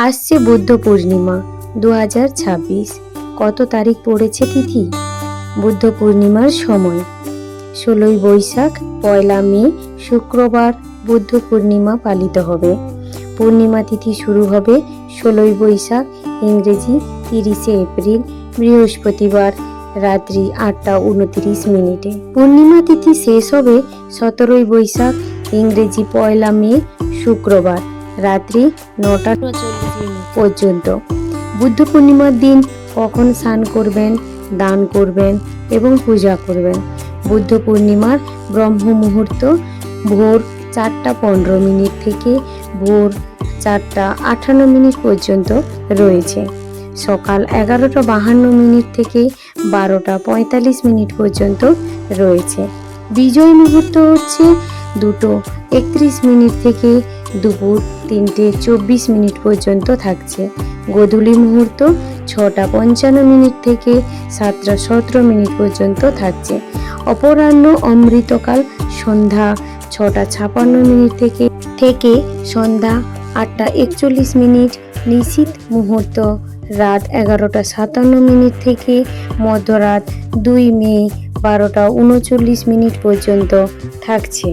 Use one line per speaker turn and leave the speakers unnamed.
আসছে বুদ্ধ পূর্ণিমা 2026। কত তারিখ পড়েছে তিথি? বুদ্ধ পূর্ণিমার সময় 16ই বৈশাখ, 1 মে শুক্রবার বুদ্ধ পূর্ণিমা পালিত হবে। পূর্ণিমা তিথি শুরু হবে 16ই বৈশাখ, ইংরেজি 30শে এপ্রিল বৃহস্পতিবার রাত্রি 8টা 29 মিনিটে। পূর্ণিমা তিথি শেষ হবে 17ই বৈশাখ, ইংরেজি 1 মে শুক্রবার রাত্রি 9টা 49 পর্যন্ত। বুদ্ধ পূর্ণিমার দিন কখন স্নান করবেন, দান করবেন এবং পূজা করবেন? বুদ্ধ পূর্ণিমার ব্রহ্ম মুহূর্ত ভোর 4টা 15 থেকে ভোর 4টা 58 পর্যন্ত রয়েছে। সকাল 11টা 52 থেকে 12টা 45 পর্যন্ত রয়েছে। বিজয় মুহূর্ত হচ্ছে 2টো 31 থেকে দুপুর 3টে 24 পর্যন্ত থাকছে। গোধূলি মুহূর্ত 6টা 55 থেকে 7টা 17 পর্যন্ত থাকছে। অপরাহ্ন অমৃতকাল সন্ধ্যা 6টা 56 থেকে সন্ধ্যা 8টা 41। নিশীথ মুহূর্ত রাত 11টা 57 থেকে মধ্যরাত 2 মে 12টা 39 পর্যন্ত থাকছে।